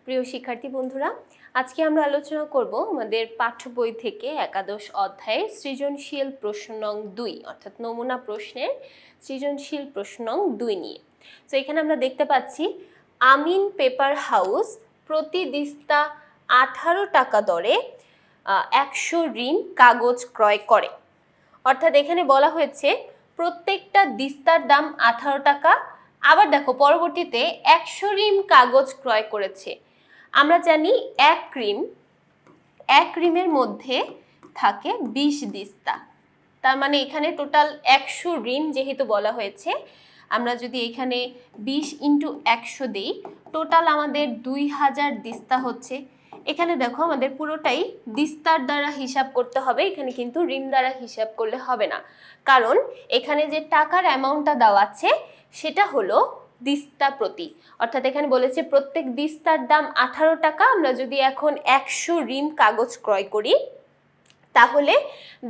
প্রিয় শিক্ষার্থী বন্ধুরা, আজকে আমরা আলোচনা করব আমাদের পাঠ্য বই থেকে একাদশ অধ্যায়ের সৃজনশীল প্রশ্ন নং 2 অর্থাৎ নমুনা প্রশ্নের সৃজনশীল প্রশ্ন নং 2 নিয়ে। তো এখানে আমরা দেখতে পাচ্ছি আমিন পেপার হাউস প্রতি দিস্তা 18 টাকা দরে 100 রিম কাগজ ক্রয় করে। অর্থাৎ এখানে বলা হয়েছে প্রত্যেকটা দিস্তার দাম 18 টাকা। আবার দেখো পরবর্তীতে 100 রিম কাগজ ক্রয় করেছে। আমরা জানি এক রিমের মধ্যে থাকে 20 দিস্তা, তার মানে এখানে টোটাল 100 রিম যেহেতু বলা হয়েছে, আমরা যদি এখানে 20 × 100 দিই, টোটাল আমাদের 2000 দিস্তা হচ্ছে। এখানে দেখো আমাদের পুরোটাই দিস্তার দ্বারা হিসাব করতে হবে, এখানে কিন্তু রিম দ্বারা হিসাব করলে হবে না, কারণ এখানে যে টাকার অ্যামাউন্টটা দেওয়া আছে সেটা হলো দিস্তা প্রতি। অর্থাৎ এখানে বলেছে প্রত্যেক দিস্তার দাম 18 টাকা। আমরা যদি এখন 100 রিম কাগজ ক্রয় করি তাহলে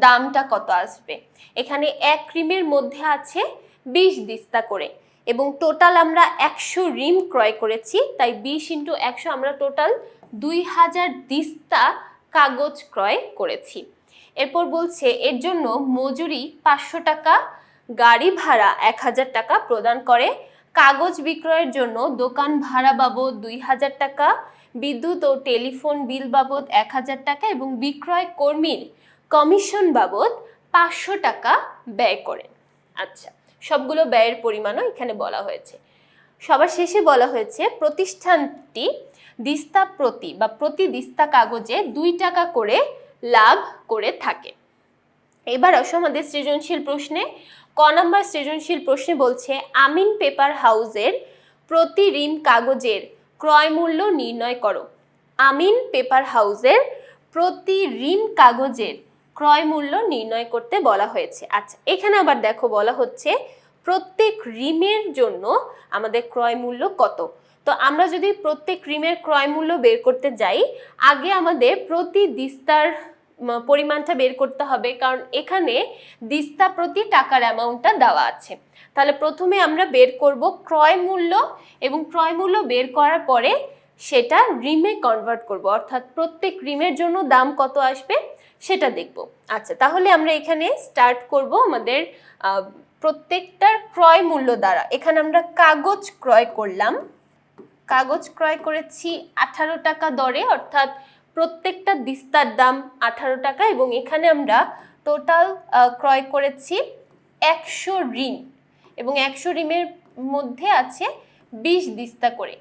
দামটা কত আসবে? এখানে এক রিমের মধ্যে আছে 20 দিস্তা করে এবং টোটাল আমরা 100 রিম ক্রয় করেছি, তাই 20 × 100 আমরা টোটাল 2000 দিস্তা কাগজ ক্রয় করেছি। এরপর বলছে এর জন্য মজুরি 500 টাকা, গাড়ি ভাড়া 1000 টাকা প্রদান করে, কাগজ বিক্রয়ের জন্য দোকান ভাড়া বাবদ 2000 টাকা, বিদ্যুৎ ও টেলিফোন বিল বাবদ 1000 টাকা এবং বিক্রয় কর্মীর কমিশন বাবদ 500 টাকা ব্যয় করেন। আচ্ছা, সবগুলো ব্যয়ের পরিমাণও এখানে বলা হয়েছে। সবার শেষে বলা হয়েছে প্রতিষ্ঠানটি দিস্তা প্রতি বা প্রতি দিস্তা কাগজে 2 টাকা করে লাভ করে থাকে। এবার আসো আমাদের সৃজনশীল প্রশ্নে। ক নম্বর সৃজনশীল প্রশ্নে বলছে আমিন পেপার হাউসের প্রতি রিম কাগজের ক্রয় মূল্য নির্ণয় করো। আমিন পেপার হাউসের প্রতি রিম কাগজের ক্রয় মূল্য নির্ণয় করতে বলা হয়েছে। আচ্ছা, এখানে আবার দেখো বলা হচ্ছে প্রত্যেক রিমের জন্য আমাদের ক্রয় মূল্য কত। তো আমরা যদি প্রত্যেক রিমের ক্রয় মূল্য বের করতে যাই, আগে আমাদের প্রতি দিস্তার পরিমাণটা বের করতে হবে, কারণ এখানে দিস্তা প্রতি টাকার অ্যামাউন্টটা দেওয়া আছে। তাহলে প্রথমে আমরা বের করব ক্রয় মূল্য এবং ক্রয় মূল্য বের করার পরে সেটা রিমে কনভার্ট করব, অর্থাৎ প্রত্যেক রিমের জন্য দাম কত আসবে সেটা দেখব। আচ্ছা, তাহলে আমরা এখানে স্টার্ট করব আমাদের প্রত্যেকটার ক্রয় মূল্য দ্বারা। এখানে আমরা কাগজ ক্রয় করলাম, কাগজ ক্রয় করেছি 18 টাকা দরে, অর্থাৎ প্রত্যেকটা দিস্তার দাম 18 টাকা এবং এখানে আমরা টোটাল ক্রয় করেছি 100 রিম এবং 100 রিমের মধ্যে আছে 20 দিস্তা করে।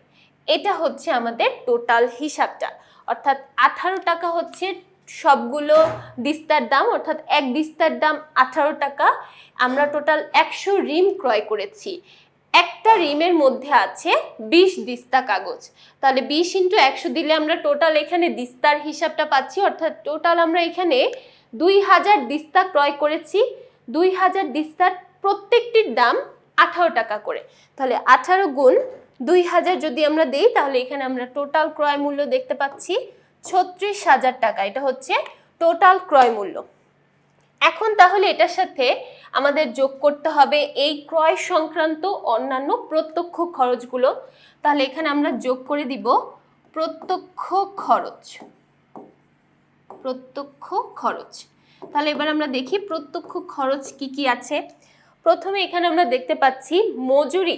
এটা হচ্ছে আমাদের টোটাল হিসাবটা, অর্থাৎ 18 টাকা হচ্ছে সবগুলো দিস্তার দাম, অর্থাৎ এক দিস্তার দাম 18 টাকা। আমরা টোটাল 100 রিম ক্রয় করেছি, একটা রিমের মধ্যে আছে 20 দিস্তা কাগজ। তাহলে 20 × 100 দিলে আমরা টোটাল এখানে দিস্তার হিসাবটা পাচ্ছি, অর্থাৎ টোটাল আমরা এখানে 2000 দিস্তা ক্রয় করেছি। 2000 দিস্তার প্রত্যেকটির দাম 18 টাকা করে, তাহলে 18 × 2000 যদি আমরা দেই তাহলে এখানে আমরা টোটাল ক্রয় মূল্য দেখতে পাচ্ছি 36,000 টাকা। এটা হচ্ছে টোটাল ক্রয় মূল্য। এখন তাহলে এটার সাথে আমাদের যোগ করতে হবে এই ক্রয় সংক্রান্ত অন্যান্য প্রত্যক্ষ খরচগুলো। তাহলে এখানে আমরা যোগ করে দিব প্রত্যক্ষ খরচ। প্রত্যক্ষ খরচ, তাহলে এবার আমরা দেখি প্রত্যক্ষ খরচ কি কি আছে। প্রথমে এখানে আমরা দেখতে পাচ্ছি মজুরি,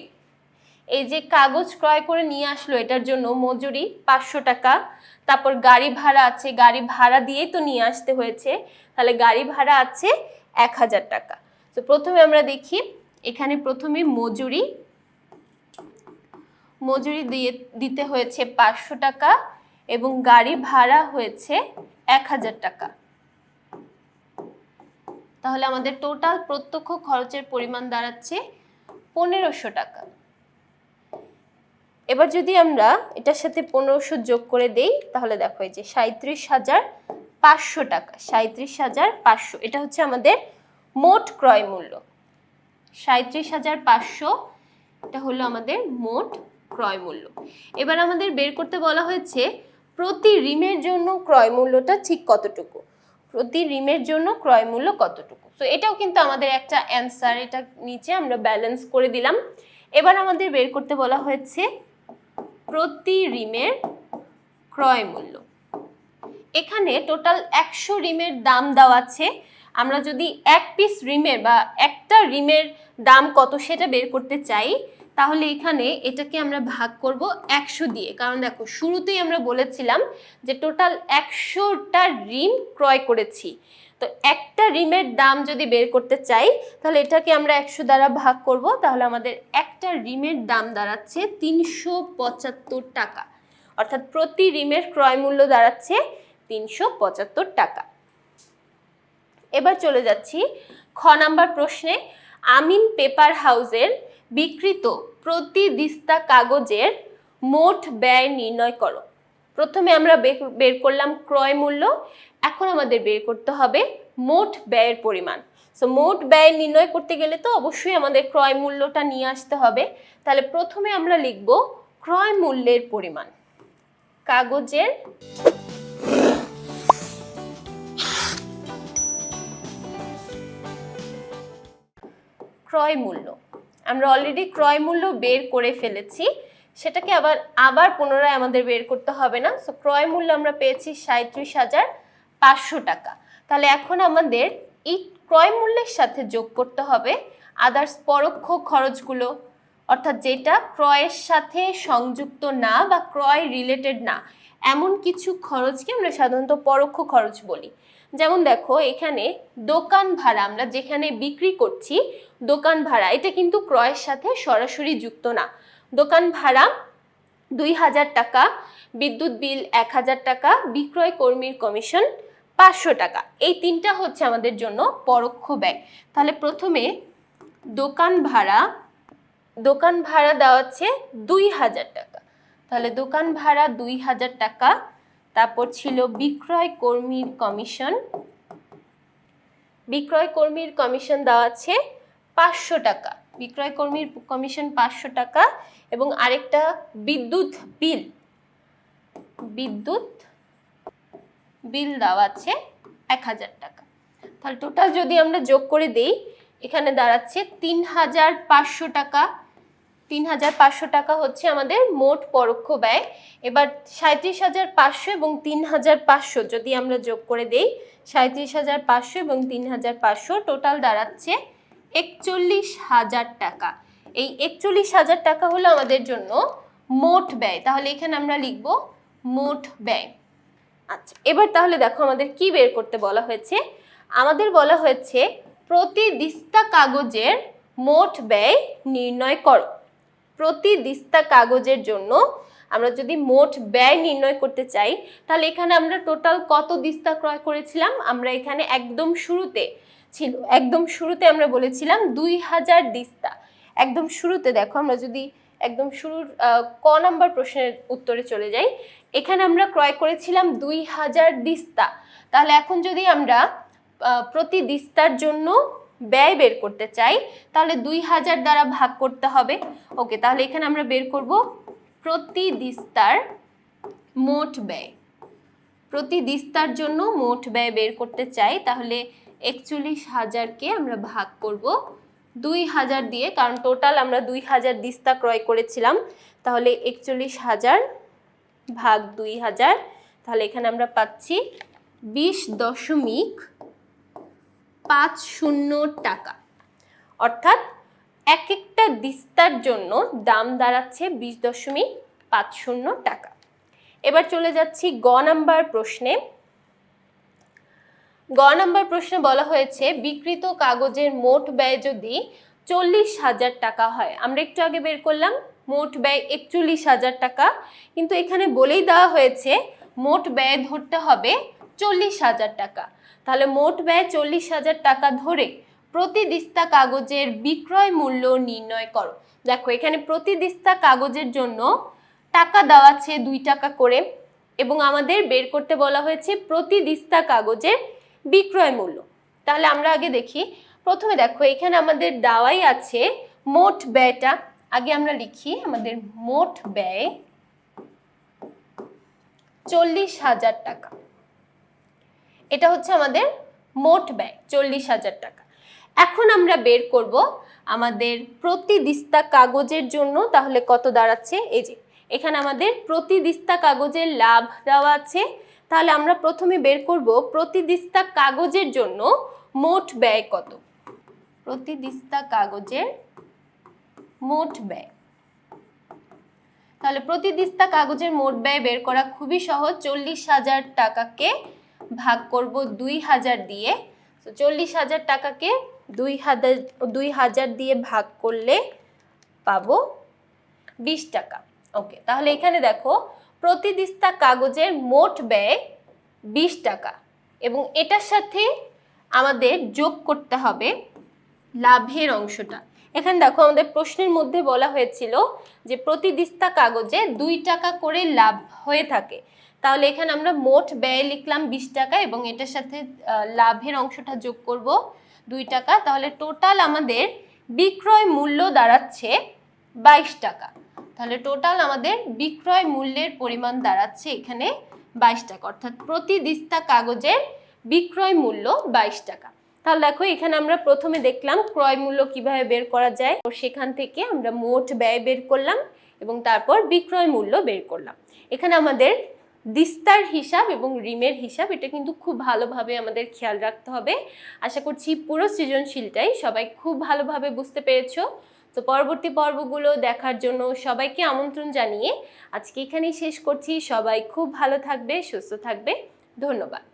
এই যে কাগজ ক্রয় করে নিয়ে আসলো এটার জন্য মজুরি 500 টাকা। তারপর গাড়ি ভাড়া আছে, গাড়ি ভাড়া দিয়েই তো নিয়ে আসতে হয়েছে, তাহলে গাড়ি ভাড়া আছে 1000 টাকা। তো প্রথমে আমরা দেখি এখানে প্রথমে মজুরি দিতে হয়েছে 500 টাকা এবং গাড়ি ভাড়া হয়েছে 1000 টাকা। তাহলে আমাদের টোটাল প্রত্যক্ষ খরচের পরিমাণ দাঁড়াচ্ছে 1500 টাকা। এবার যদি আমরা এটার সাথে 1500 যোগ করে দেই তাহলে দেখো এই যে 37,500 টাকা। 37,500 এটা হচ্ছে আমাদের মোট ক্রয় মূল্য। 37,500 এটা হলো আমাদের মোট ক্রয় মূল্য। এবার আমাদের বের করতে বলা হয়েছে প্রতি রিমের জন্য ক্রয় মূল্যটা ঠিক কতটুকু, প্রতি রিমের জন্য ক্রয় মূল্য কতটুকু। তো এটাও কিন্তু আমাদের একটা অ্যান্সার, এটা নিচে আমরা ব্যালেন্স করে দিলাম। এবার আমাদের বের করতে বলা হয়েছে প্রতি রিমের ক্রয় মূল্য। এখানে টোটাল 100 রিমের দাম দেওয়া আছে। আমরা যদি এক পিস রিমের বা একটা রিমের দাম কত সেটা বের করতে চাই, তাহলে এখানে এটাকে আমরা ভাগ করব 100 দিয়ে। কারণ দেখো শুরুতেই আমরা বলেছিলাম যে টোটাল 100টা রিম ক্রয় করেছি। তো একটা রিমের দাম যদি বের করতে চাই তাহলে এটাকে আমরা 100 দ্বারা ভাগ করব, তাহলে আমাদের একটা রিমের দাম দাঁড়াচ্ছে 375 টাকা। অর্থাৎ প্রতি রিমের ক্রয় মূল্য দাঁড়াচ্ছে 375 টাকা। এবার চলে যাচ্ছি খ নাম্বার প্রশ্নে। আমিন পেপার হাউসের বিক্রিত প্রতি দিস্তা কাগজের মোট ব্যয় নির্ণয় করো। প্রথমে আমরা বের করলাম ক্রয় মূল্য, এখন আমাদের বের করতে হবে মোট ব্যয়ের পরিমাণ। সো মোট ব্যয় নির্ণয় করতে গেলে তো অবশ্যই আমাদের ক্রয় মূল্যটা নিয়ে আসতে হবে। তাহলে প্রথমে আমরা লিখব ক্রয় মূল্যের পরিমাণ। কাগজের ক্রয় মূল্য, আমরা অলরেডি ক্রয় মূল্য বের করে ফেলেছি, সেটাকে আবার পুনরায় আমাদের বের করতে হবে না। সো ক্রয় মূল্য আমরা পেয়েছি 37,500 টাকা। তাহলে এখন আমাদের এই ক্রয় মূল্যের সাথে যোগ করতে হবে আদার্স পরোক্ষ খরচগুলো, অর্থাৎ যেটা ক্রয়ের সাথে সংযুক্ত না বা ক্রয় রিলেটেড না এমন কিছু খরচকে আমরা সাধারণত পরোক্ষ খরচ বলি। যেমন দেখো এখানে দোকান ভাড়া, আমরা যেখানে বিক্রি করছি দোকান ভাড়া, এটা কিন্তু ক্রয়ের সাথে সরাসরি যুক্ত না। দোকান ভাড়া 2000 টাকা, বিদ্যুৎ বিল 1000 টাকা, বিক্রয় কর্মীর কমিশন 500 টাকা। এই তিনটা হচ্ছে আমাদের জন্য পরোক্ষ ব্যয়। তাহলে প্রথমে দোকান ভাড়া দেওয়া আছে 2000 টাকা। তাহলে দোকান ভাড়া 2000 টাকা। তারপর ছিল বিক্রয় কর্মীর কমিশন দেওয়া আছে 500 টাকা। বিক্রয় কর্মীর কমিশন 500 টাকা এবং আরেকটা বিদ্যুৎ বিল দেওয়া আছে 1000 টাকা। তাহলে টোটাল যদি আমরা যোগ করে দেই এখানে দাঁড়াচ্ছে 3500 টাকা। 3500 টাকা হচ্ছে আমাদের মোট পরোক্ষ ব্যয়। এবার 37,500 এবং 3,500 যদি আমরা যোগ করে দেই, 37,500 এবং 3,500 টোটাল দাঁড়াচ্ছে 41,000 টাকা। এই 41,000 টাকা হলো আমাদের জন্য মোট ব্যয়। তাহলে এখানে আমরা লিখব মোট ব্যয়। আচ্ছা, এবার তাহলে দেখো আমাদের কি বের করতে বলা হয়েছে। আমাদের বলা হয়েছে প্রতি দিস্তা কাগজের মোট ব্যয় নির্ণয় করো। প্রতি দিস্তা কাগজের জন্য আমরা যদি মোট ব্যয় নির্ণয় করতে চাই তাহলে এখানে আমরা টোটাল কত দিস্তা ক্রয় করেছিলাম, আমরা এখানে একদম শুরুতে আমরা বলেছিলাম 2000 দিস্তা। একদম শুরুতে দেখো, আমরা যদি একদম শুরুর ক নাম্বার প্রশ্নের উত্তরে চলে যাই, এখানে আমরা ক্রয় করেছিলাম 2000 দিস্তা। তাহলে এখন যদি আমরা প্রতি দিস্তার জন্য ব্যয় বের করতে চাই তাহলে 2000 দ্বারা ভাগ করতে হবে। ওকে, তাহলে এখানে আমরা বের করব প্রতি দিস্তার মোট ব্যয়। প্রতি দিস্তার জন্য মোট ব্যয় বের করতে চাই, তাহলে 41,000কে আমরা ভাগ করব 2000 দিয়ে, কারণ টোটাল আমরা 2000 দিস্তা ক্রয় করেছিলাম। তাহলে 41,000 ভাগ 2000, তাহলে এখানে আমরা পাচ্ছি 20.50 টাকা। অর্থাৎ এক একটা দিস্তার জন্য দাম দাঁড়াচ্ছে 20.50 টাকা। এবার চলে যাচ্ছি গ নাম্বার প্রশ্নে। গ নাম্বার প্রশ্নে বলা হয়েছে বিক্রিত কাগজের মোট ব্যয় যদি 40,000 টাকা হয়। আমরা একটু আগে বের করলাম মোট ব্যয় 41,000 টাকা, কিন্তু এখানে বলেই দেওয়া হয়েছে মোট ব্যয় ধরতে হবে 40,000 টাকা। তাহলে মোট ব্যয় 40,000 টাকা ধরে প্রতি দিস্তা কাগজের বিক্রয় মূল্য নির্ণয় করো। দেখো এখানে প্রতি দিস্তা কাগজের জন্য টাকা দেওয়া আছে 2 টাকা করে এবং আমাদের বের করতে বলা হয়েছে প্রতি দিস্তা কাগজের বিক্রয় মূল্য। তাহলে আমরা আগে দেখি, প্রথমে দেখো এখানে আমাদের দেওয়াই আছে মোট ব্যয়টা। আগে আমরা লিখি আমাদের মোট ব্যয় 40,000 টাকা। এটা হচ্ছে আমাদের মোট ব্যয় 40,000 টাকা। এখন আমরা বের করব আমাদের প্রতি দিস্তা কাগজের জন্য, তাহলে কত দাঁড়াচ্ছে, এই যে এখানে আমাদের প্রতি দিস্তা কাগজের লাভ দেওয়া আছে। তাহলে আমরা প্রথমে বের করব প্রতি দিস্তা কাগজের জন্য মোট ব্যয় কত। প্রতি দিস্তা কাগজের মোট ব্যয়, তাহলে প্রতি দিস্তা কাগজের মোট ব্যয় বের করা খুবই সহজ। 40,000 টাকাকে ভাগ করব 2000 দিয়ে। 40,000 টাকাকে 2000 দিয়ে ভাগ করলে পাবো 20 টাকা। ওকে, তাহলে এখানে দেখো প্রতি দিস্তা কাগজের মোট ব্যয় 20 টাকা এবং এটার সাথে আমাদের যোগ করতে হবে লাভের অংশটা। এখানে দেখো আমাদের প্রশ্নের মধ্যে বলা হয়েছিল যে প্রতি দিস্তা কাগজে 2 টাকা করে লাভ হয়ে থাকে। তাহলে এখানে আমরা মোট ব্যয় লিখলাম 20 টাকা এবং এটার সাথে লাভের অংশটা যোগ করব 2 টাকা। তাহলে টোটাল আমাদের বিক্রয় মূল্য দাঁড়াচ্ছে 22 টাকা। তাহলে টোটাল আমাদের বিক্রয় মূল্যের পরিমাণ দাঁড়াচ্ছে এখানে 22 টাকা, অর্থাৎ প্রতি দিস্তা কাগজের বিক্রয় মূল্য 22 টাকা। তাহলে দেখো এখানে আমরা প্রথমে দেখলাম ক্রয় মূল্য কিভাবে বের করা যায়, সেখান থেকে আমরা মোট ব্যয় বের করলাম এবং তারপর বিক্রয় মূল্য বের করলাম। এখানে আমাদের দিস্তার হিসাব এবং রিমের হিসাব এটা কিন্তু খুব ভালোভাবে আমাদের খেয়াল রাখতে হবে। আশা করছি পুরো সৃজনশীলটাই সবাই খুব ভালোভাবে বুঝতে পেরেছো। তো পরবর্তী পর্বগুলো দেখার জন্য সবাইকে আমন্ত্রণ জানিয়ে আজকে এখানেই শেষ করছি। সবাই খুব ভালো থাকবে, সুস্থ থাকবে। ধন্যবাদ।